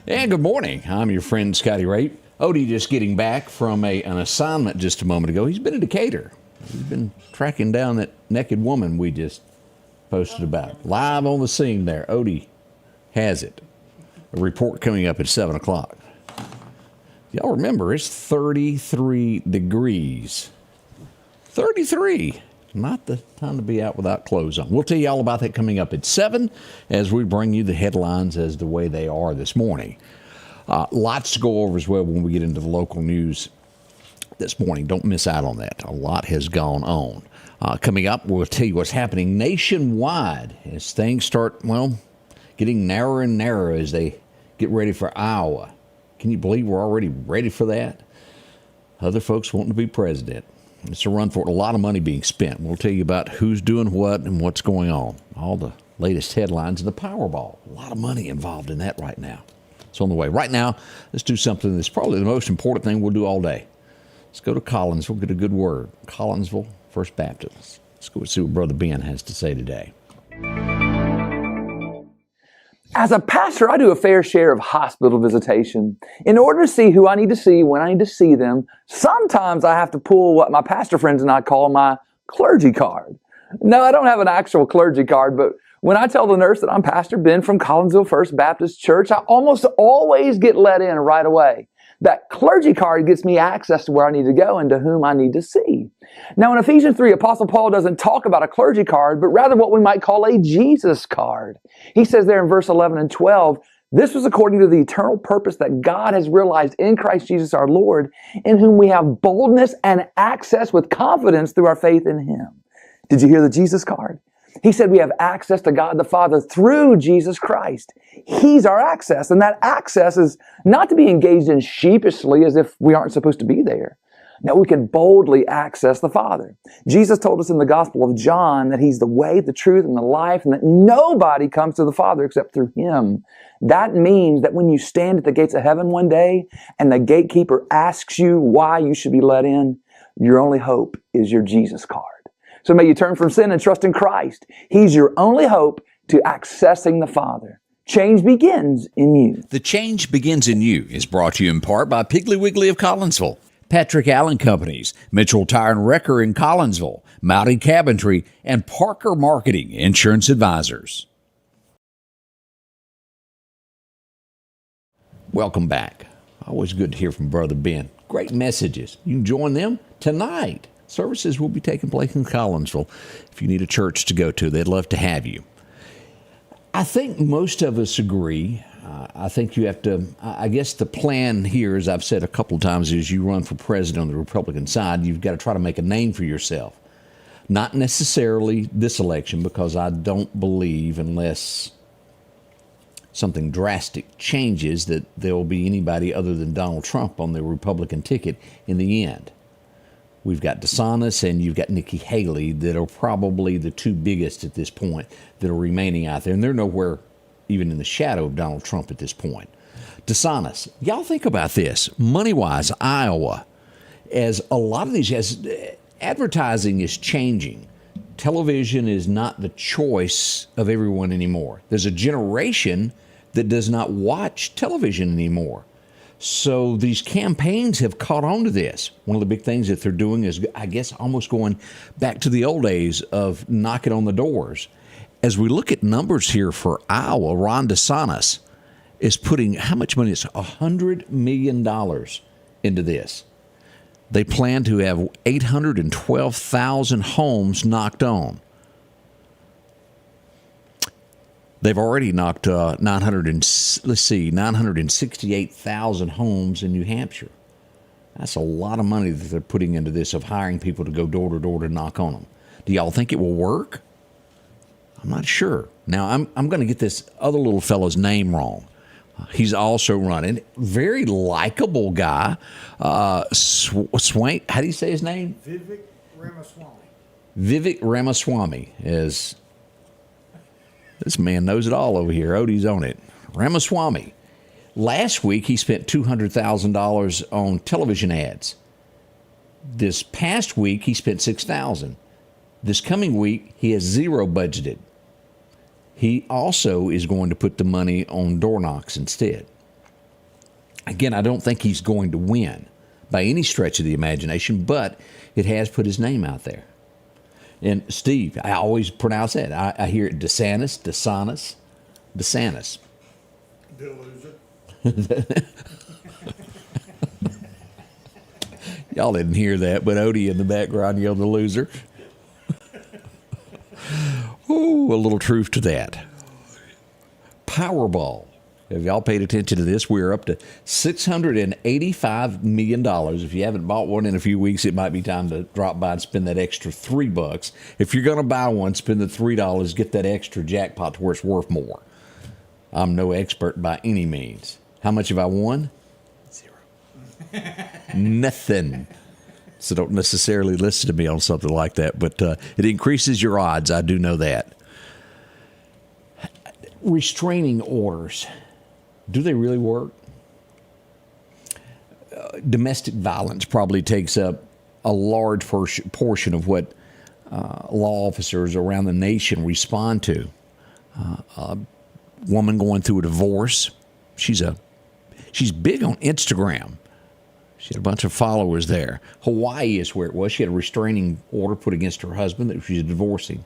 And good morning. I'm your friend Scotty Ray. Odie just getting back from an assignment just a moment ago. He's been in Decatur. He's been tracking down that naked woman we just posted about. Live on the scene there. Odie has it. A report coming up at 7 o'clock. Y'all remember, it's 33 degrees. 33. Not the time to be out without clothes on. We'll tell you all about that coming up at 7 as we bring you the headlines as the way they are this morning. Lots to go over as well when we get into the local news this morning. Don't miss out on that. A lot has gone on. Coming up, we'll tell you what's happening nationwide as things start, getting narrower and narrower as they get ready for Iowa. Can you believe we're already ready for that? Other folks wanting to be president. It's a run for it. A lot of money being spent. We'll tell you about who's doing what and what's going on. All the latest headlines and the Powerball. A lot of money involved in that right now. It's on the way. Right now, let's do something that's probably the most important thing we'll do all day. Let's go to Collinsville, get a good word. Collinsville First Baptist. Let's go see what Brother Ben has to say today. As a pastor, I do a fair share of hospital visitation. In order to see who I need to see when I need to see them, sometimes I have to pull what my pastor friends and I call my clergy card. No, I don't have an actual clergy card, but when I tell the nurse that I'm Pastor Ben from Collinsville First Baptist Church, I almost always get let in right away. That clergy card gets me access to where I need to go and to whom I need to see. Now, in Ephesians 3, Apostle Paul doesn't talk about a clergy card, but rather what we might call a Jesus card. He says there in verse 11 and 12, this was according to the eternal purpose that God has realized in Christ Jesus our Lord, in whom we have boldness and access with confidence through our faith in Him. Did you hear the Jesus card? He said we have access to God the Father through Jesus Christ. He's our access, and that access is not to be engaged in sheepishly as if we aren't supposed to be there. Now we can boldly access the Father. Jesus told us in the Gospel of John that He's the way, the truth, and the life, and that nobody comes to the Father except through Him. That means that when you stand at the gates of heaven one day and the gatekeeper asks you why you should be let in, your only hope is your Jesus card. So may you turn from sin and trust in Christ. He's your only hope to accessing the Father. Change begins in you. The Change Begins in You is brought to you in part by Piggly Wiggly of Collinsville, Patrick Allen Companies, Mitchell Tire and Wrecker in Collinsville, Mounty Cabinetry, and Parker Marketing Insurance Advisors. Welcome back. Always good to hear from Brother Ben. Great messages. You can join them tonight. Services will be taking place in Collinsville. If you need a church to go to, they'd love to have you. I think most of us agree. I think you have to, I guess the plan here, as I've said a couple of times, is you run for president on the Republican side, you've got to try to make a name for yourself. Not necessarily this election, because I don't believe, unless something drastic changes, that there will be anybody other than Donald Trump on the Republican ticket in the end. We've got Danis and you've got Nikki Haley that are probably the two biggest at this point that are remaining out there. And they're nowhere even in the shadow of Donald Trump at this point. Danis, y'all think about this. Money-wise, Iowa, as a lot of these, as advertising is changing, television is not the choice of everyone anymore. There's a generation that does not watch television anymore. So these campaigns have caught on to this. One of the big things that they're doing is, I guess, almost going back to the old days of knocking on the doors. As we look at numbers here for Iowa, Ron DeSantis is putting how much money? It's $100 million into this. They plan to have 812,000 homes knocked on. They've already knocked 968,000 homes in New Hampshire. That's a lot of money that they're putting into this, of hiring people to go door to door to knock on them. Do y'all think it will work? I'm not sure. Now, I'm going to get this other little fellow's name wrong. He's also running. Very likable guy. Swank. How do you say his name? Vivic Ramaswamy. Vivic Ramaswamy is... This man knows it all over here. Odie's on it. Ramaswamy. Last week, he spent $200,000 on television ads. This past week, he spent $6,000. This coming week, he has zero budgeted. He also is going to put the money on door knocks instead. Again, I don't think he's going to win by any stretch of the imagination, but it has put his name out there. And Steve, I always pronounce that. I hear it DeSantis. The loser. Y'all didn't hear that, but Odie in the background yelled the loser. Ooh, a little truth to that. Powerball. Have y'all paid attention to this? We're up to $685 million. If you haven't bought one in a few weeks, it might be time to drop by and spend that extra $3. If you're going to buy one, spend the $3, get that extra jackpot to where it's worth more. I'm no expert by any means. How much have I won? 0. Nothing. So don't necessarily listen to me on something like that, but it increases your odds. I do know that. Restraining orders. Do they really work? Domestic violence probably takes up a large portion of what law officers around the nation respond to. A woman going through a divorce. She's big on Instagram. She had a bunch of followers there. Hawaii is where it was. She had a restraining order put against her husband that she was divorcing.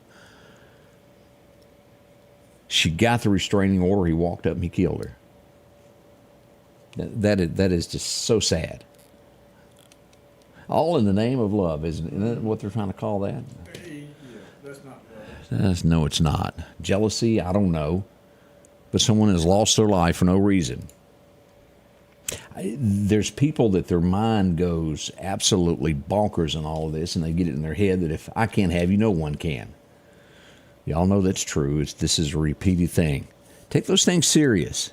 She got the restraining order. He walked up and he killed her. That is just so sad. All in the name of love, isn't that what they're trying to call that? Yeah, that's not love. No, it's not. Jealousy, I don't know. But someone has lost their life for no reason. There's people that their mind goes absolutely bonkers in all of this, and they get it in their head that if I can't have you, no one can. Y'all know that's true. This is a repeated thing. Take those things serious.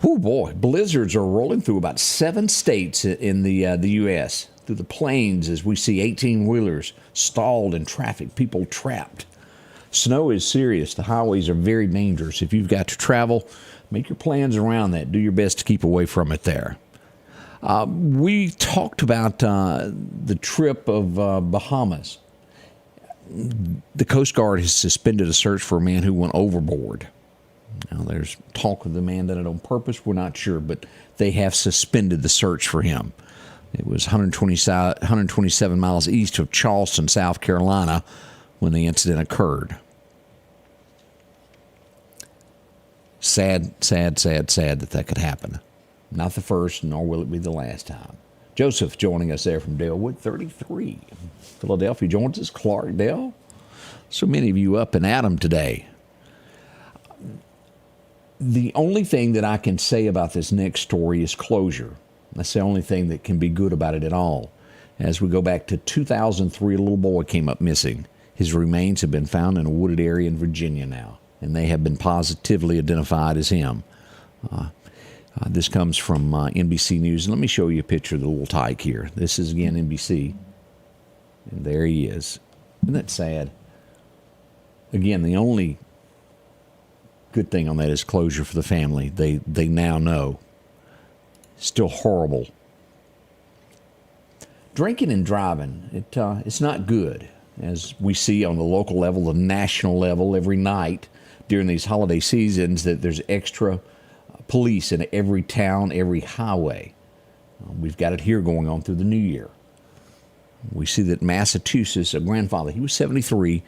Oh boy, blizzards are rolling through about 7 states in the U.S. through the plains as we see 18-wheelers stalled in traffic, people trapped. Snow is serious. The highways are very dangerous. If you've got to travel, make your plans around that. Do your best to keep away from it there. We talked about the trip of Bahamas. The Coast Guard has suspended a search for a man who went overboard. Now, there's talk of the man done it on purpose. We're not sure, but they have suspended the search for him. It was 127 miles east of Charleston, South Carolina, when the incident occurred. Sad that could happen. Not the first, nor will it be the last time. Joseph joining us there from Dalewood 33. Philadelphia joins us. Clark Dale. So many of you up and at 'em today. The only thing that I can say about this next story is closure. That's the only thing that can be good about it at all. As we go back to 2003, a little boy came up missing. His remains have been found in a wooded area in Virginia now, and they have been positively identified as him. This comes from NBC News. And let me show you a picture of the little tyke here. This is, again, NBC. And there he is. Isn't that sad? Again, the only good thing on that is closure for the family. They now know. Still horrible. Drinking and driving, it's not good. As we see on the local level, the national level, every night during these holiday seasons, that there's extra police in every town, every highway. We've got it here going on through the new year. We see that Massachusetts, a grandfather, he was 73,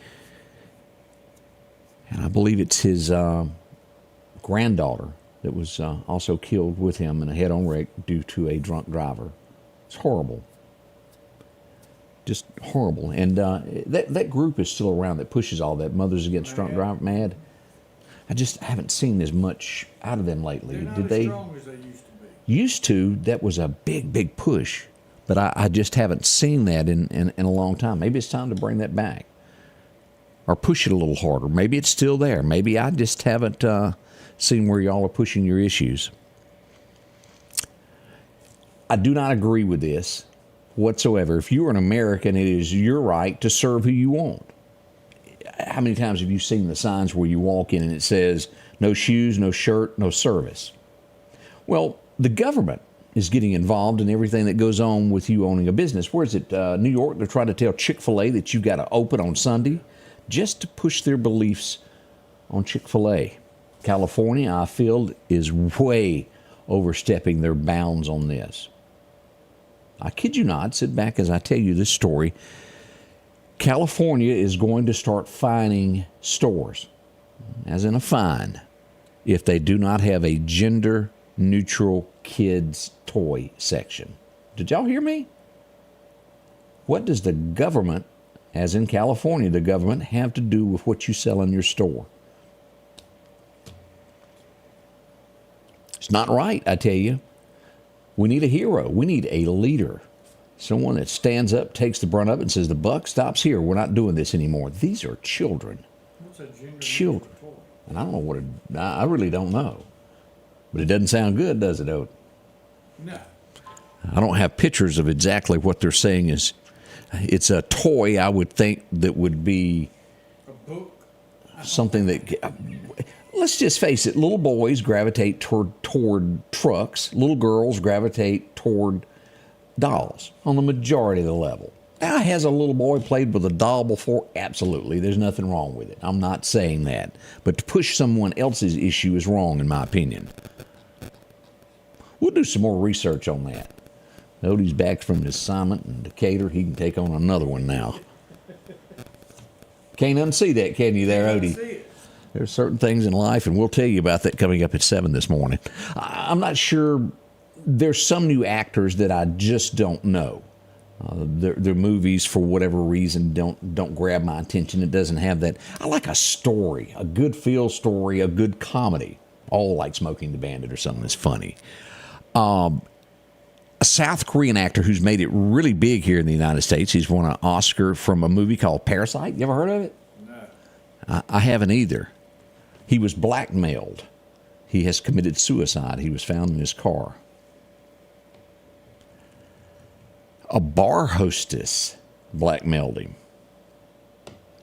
and I believe it's his granddaughter that was also killed with him in a head-on wreck due to a drunk driver. It's horrible. Just horrible. And that group is still around that pushes all that. Mothers Against Drunk Driver, MAD. I just haven't seen as much out of them lately. They're not Did as they? strong as they used to be. Used to, that was a big push. But I just haven't seen that in a long time. Maybe it's time to bring that back. Or push it a little harder. Maybe it's still there. Maybe I just haven't seen where y'all are pushing your issues. I do not agree with this whatsoever. If you're an American, it is your right to serve who you want. How many times have you seen the signs where you walk in and it says, no shoes, no shirt, no service? Well, the government is getting involved in everything that goes on with you owning a business. Where is it? New York, they're trying to tell Chick-fil-A that you got to open on Sunday just to push their beliefs on Chick-fil-A. California, I feel, is way overstepping their bounds on this. I kid you not, sit back as I tell you this story. California is going to start fining stores, as in a fine, if they do not have a gender-neutral kids' toy section. Did y'all hear me? What does the government, as in California, the government, have to do with what you sell in your store? It's not right, I tell you. We need a hero. We need a leader. Someone that stands up, takes the brunt of it, and says, the buck stops here. We're not doing this anymore. These are children. What's a gender Children. toy? And I don't know what I really don't know. But it doesn't sound good, does it, Odie? No. I don't have pictures of exactly what they're saying is. It's a toy, I would think, that would be A book? something that, let's just face it, little boys gravitate toward trucks. Little girls gravitate toward dolls on the majority of the level. Now, has a little boy played with a doll before? Absolutely. There's nothing wrong with it. I'm not saying that. But to push someone else's issue is wrong, in my opinion. We'll do some more research on that. Odie's back from his assignment in Decatur. He can take on another one now. Can't unsee that, can you there, I Odie? see it. There's certain things in life, and we'll tell you about that coming up at 7 this morning. I'm not sure. There's some new actors that I just don't know. Their movies, for whatever reason, don't grab my attention. It doesn't have that. I like a story, a good feel story, a good comedy. All like Smoking the Bandit or something that's funny. A South Korean actor who's made it really big here in the United States. He's won an Oscar from a movie called Parasite. You ever heard of it? No. I haven't either. He was blackmailed. He has committed suicide. He was found in his car. A bar hostess blackmailed him.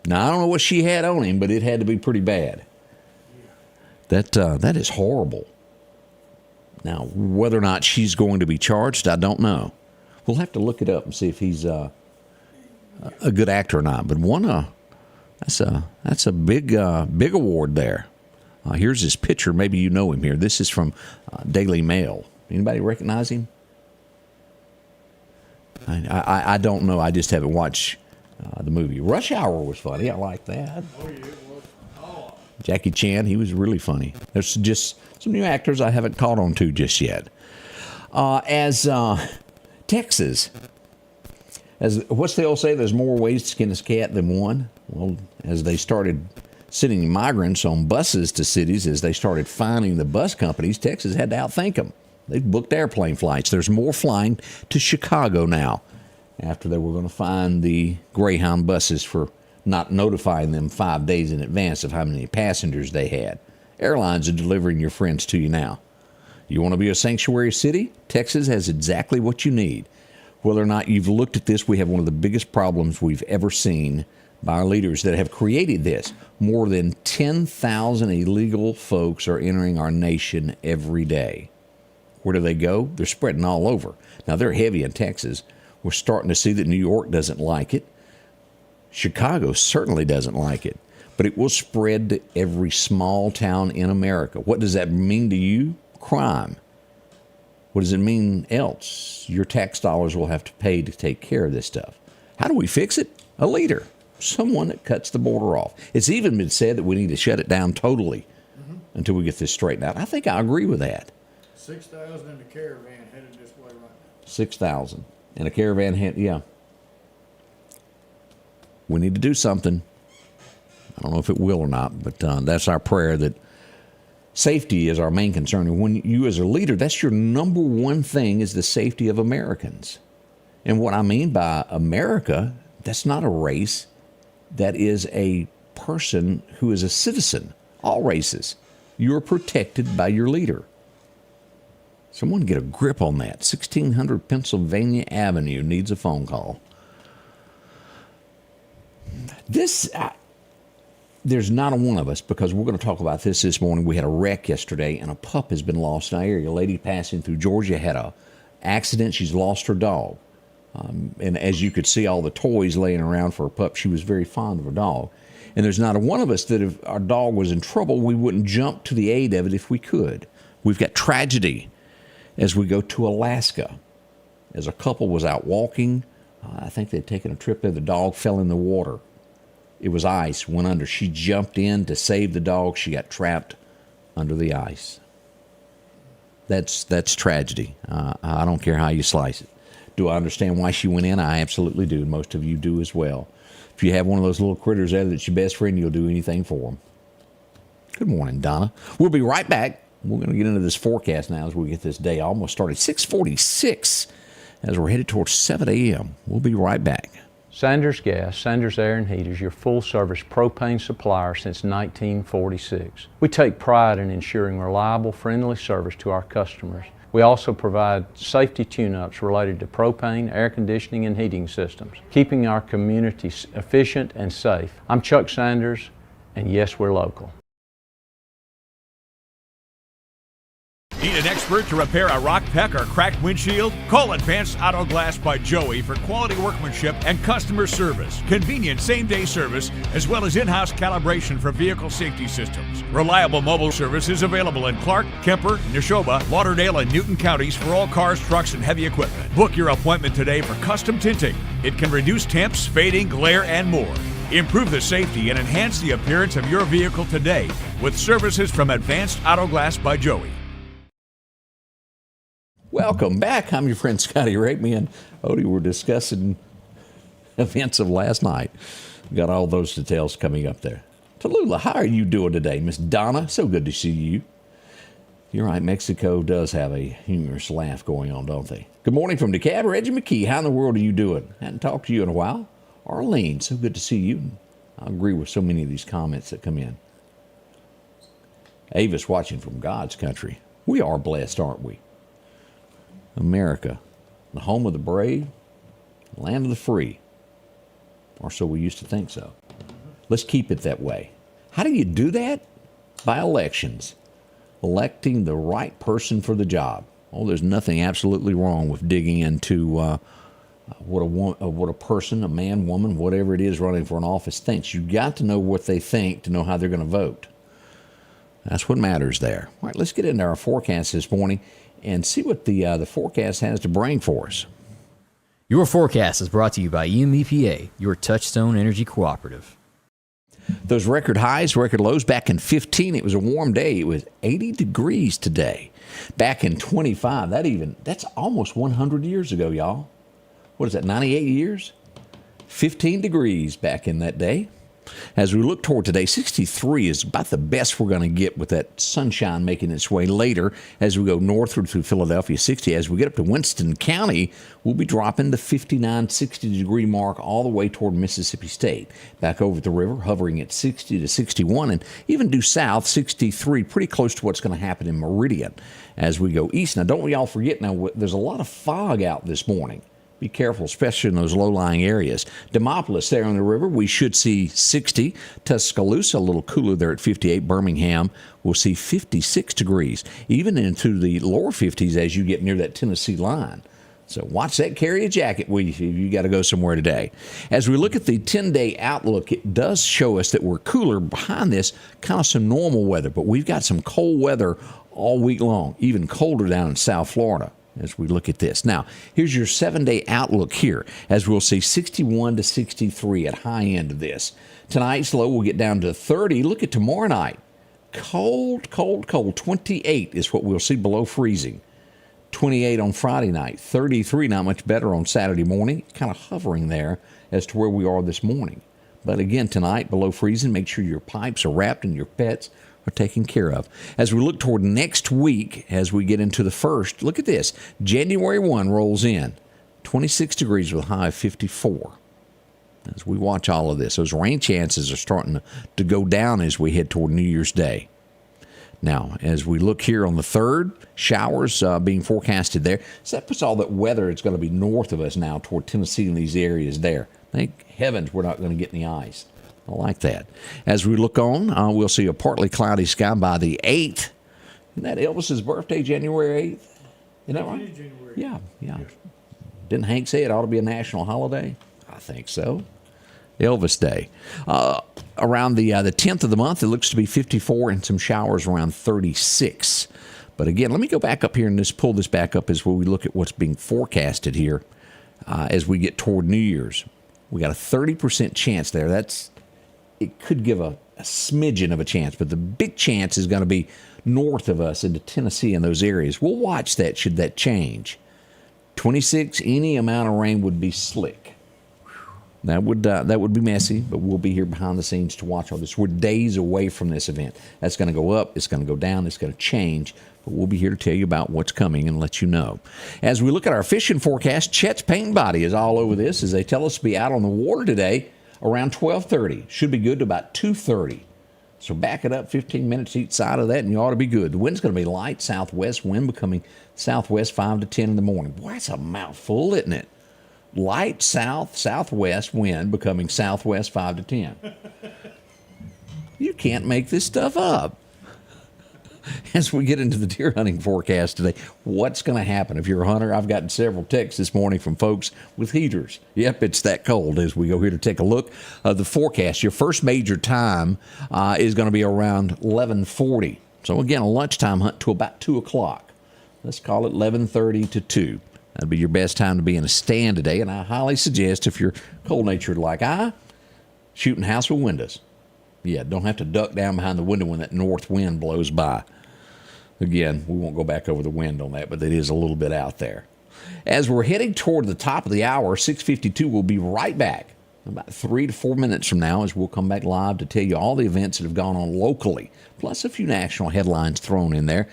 Now, I don't know what she had on him, but it had to be pretty bad. That is horrible. Now, whether or not she's going to be charged, I don't know. We'll have to look it up and see if he's a good actor or not. But that's a big award there. Here's his picture. Maybe you know him here. This is from Daily Mail. Anybody recognize him? I don't know. I just haven't watched the movie. Rush Hour was funny. I like that. Oh, yeah, it was. Oh, Jackie Chan, he was really funny. There's just some new actors I haven't caught on to just yet. Texas, what's the old say? There's more ways to skin a cat than one. Well, as they started sending migrants on buses to cities, as they started fining the bus companies, Texas had to outthink them. They've booked airplane flights. There's more flying to Chicago now after they were going to fine the Greyhound buses for not notifying them 5 days in advance of how many passengers they had. Airlines are delivering your friends to you now. You want to be a sanctuary city? Texas has exactly what you need. Whether or not you've looked at this, we have one of the biggest problems we've ever seen by our leaders that have created this. More than 10,000 illegal folks are entering our nation every day. Where do they go? They're spreading all over. Now, they're heavy in Texas. We're starting to see that New York doesn't like it. Chicago certainly doesn't like it. But it will spread to every small town in America. What does that mean to you? Crime. What does it mean else? Your tax dollars will have to pay to take care of this stuff. How do we fix it? A leader. Someone that cuts the border off. It's even been said that we need to shut it down totally until we get this straightened out. I think I agree with that. 6,000 in the caravan headed this way right now. 6,000. And a caravan yeah. We need to do something. I don't know if it will or not, but that's our prayer, that safety is our main concern. And when you as a leader, that's your number one thing, is the safety of Americans. And what I mean by America, that's not a race. That is a person who is a citizen. All races. You're protected by your leader. Someone get a grip on that. 1600 Pennsylvania Avenue needs a phone call. There's not a one of us, because we're going to talk about this morning. We had a wreck yesterday, and a pup has been lost in our area. A lady passing through Georgia had a accident. She's lost her dog. And as you could see, all the toys laying around for her pup, she was very fond of her dog. And there's not a one of us that if our dog was in trouble, we wouldn't jump to the aid of it if we could. We've got tragedy As we go to Alaska, as a couple was out walking, I think they'd taken a trip there, the dog fell in the water. It was ice, went under. She jumped in to save the dog. She got trapped under the ice. That's tragedy. I don't care how you slice it. Do I understand why she went in? I absolutely do. Most of you do as well. If you have one of those little critters there that's your best friend, you'll do anything for them. Good morning, Donna. We'll be right back. We're going to get into this forecast now as we get this day almost started. 6:46 as we're headed towards 7 a.m. We'll be right back. Sanders Gas, Sanders Air and Heat is your full-service propane supplier since 1946. We take pride in ensuring reliable, friendly service to our customers. We also provide safety tune-ups related to propane, air conditioning, and heating systems, keeping our community efficient and safe. I'm Chuck Sanders, and yes, we're local. Need an expert to repair a rock peck or cracked windshield? Call Advanced AutoGlass by Joey for quality workmanship and customer service. Convenient same-day service, as well as in-house calibration for vehicle safety systems. Reliable mobile service is available in Clark, Kemper, Neshoba, Lauderdale, and Newton counties for all cars, trucks, and heavy equipment. Book your appointment today for custom tinting. It can reduce temps, fading, glare, and more. Improve the safety and enhance the appearance of your vehicle today with services from Advanced AutoGlass by Joey. Welcome back. I'm your friend Scotty Ray. Me and Odie were discussing events of last night. We got all those details coming up there. Tallulah, how are you doing today? Miss Donna, so good to see you. You're right, Mexico does have a humorous laugh going on, don't they? Good morning from DeKalb. Reggie McKee, how in the world are you doing? Hadn't talked to you in a while. Arlene, so good to see you. I agree with so many of these comments that come in. Ava's watching from God's country. We are blessed, aren't we? America, the home of the brave, land of the free, or so we used to think so. Let's keep it that way. How do you do that? By elections, electing the right person for the job. Oh, there's nothing absolutely wrong with digging into what a person, a man, woman, whatever it is running for an office thinks. You've got to know what they think to know how they're going to vote. That's what matters there. All right, let's get into our forecast this morning and see what the forecast has to bring for us. Your forecast is brought to you by EMEPA, your Touchstone Energy Cooperative. Those record highs, record lows back in 15, it was a warm day. It was 80 degrees today. Back in 25, that's almost 100 years ago, y'all. What is that, 98 years? 15 degrees back in that day. As we look toward today, 63 is about the best we're going to get with that sunshine making its way later as we go northward through Philadelphia, 60. As we get up to Winston County, we'll be dropping the 59, 60 degree mark all the way toward Mississippi State. Back over the river, hovering at 60 to 61, and even due south, 63, pretty close to what's going to happen in Meridian as we go east. Now, don't we all forget, now there's a lot of fog out this morning. Be careful, especially in those low-lying areas. Demopolis there on the river, we should see 60. Tuscaloosa, a little cooler there at 58. Birmingham, we'll see 56 degrees, even into the lower 50s as you get near that Tennessee line. So watch that, carry a jacket with you if you got to go somewhere today. As we look at the 10-day outlook, it does show us that we're cooler behind this, kind of some normal weather, but we've got some cold weather all week long, even colder down in South Florida. As we look at this. Now, here's your 7-day outlook here, as we'll see 61 to 63 at high end of this. Tonight's low will get down to 30. Look at tomorrow night. Cold, cold, cold. 28 is what we'll see below freezing. 28 on Friday night. 33, not much better on Saturday morning. Kind of hovering there as to where we are this morning. But again, tonight, below freezing. Make sure your pipes are wrapped and your pets are taken care of. As we look toward next week, as we get into the first, look at this. January 1 rolls in. 26 degrees with a high of 54. As we watch all of this, those rain chances are starting to go down as we head toward New Year's Day. Now, as we look here on the 3rd, showers being forecasted there. So that puts all that weather, it's going to be north of us now toward Tennessee and these areas there. Thank heavens we're not going to get any ice. I like that. As we look on, we'll see a partly cloudy sky by the 8th. Isn't that Elvis's birthday, January 8th? Isn't that right? January. Yeah. Didn't Hank say it ought to be a national holiday? I think so. Elvis Day. Around the 10th of the month, it looks to be 54 and some showers around 36. But again, let me go back up here and just pull this back up as we look at what's being forecasted here as we get toward New Year's. We got a 30% chance there. It could give a smidgen of a chance, but the big chance is going to be north of us into Tennessee and those areas. We'll watch that should that change. 26, any amount of rain would be slick. That would be messy, but we'll be here behind the scenes to watch all this. We're days away from this event. That's going to go up. It's going to go down. It's going to change. But we'll be here to tell you about what's coming and let you know. As we look at our fishing forecast, Chet's Paint and Body is all over this as they tell us to be out on the water today around 12:30. Should be good to about 2:30. So back it up 15 minutes each side of that, and you ought to be good. The wind's going to be light southwest wind, becoming southwest 5 to 10 in the morning. Boy, that's a mouthful, isn't it? Light southwest wind becoming southwest 5 to 10. You can't make this stuff up. As we get into the deer hunting forecast today, what's going to happen? If you're a hunter, I've gotten several texts this morning from folks with heaters. Yep, it's that cold. As we go here to take a look at the forecast, your first major time is going to be around 11:40. So again, a lunchtime hunt to about 2 o'clock. Let's call it 11:30 to 2. That'd be your best time to be in a stand today, and I highly suggest if you're cold-natured like I, shooting house with windows. Yeah, don't have to duck down behind the window when that north wind blows by. Again, we won't go back over the wind on that, but it is a little bit out there. As we're heading toward the top of the hour, 6:52, we'll be right back about 3 to 4 minutes from now as we'll come back live to tell you all the events that have gone on locally, plus a few national headlines thrown in there.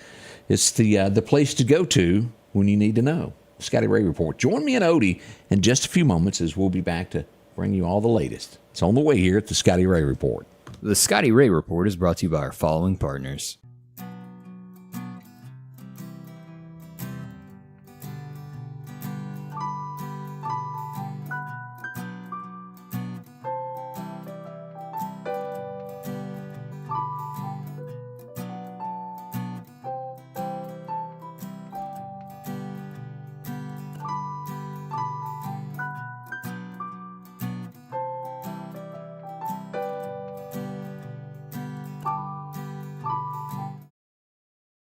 It's the place to go to when you need to know. Scotty Ray Report. Join me and Odie in just a few moments as we'll be back to bring you all the latest. It's on the way here at the Scotty Ray Report. The Scotty Ray Report is brought to you by our following partners.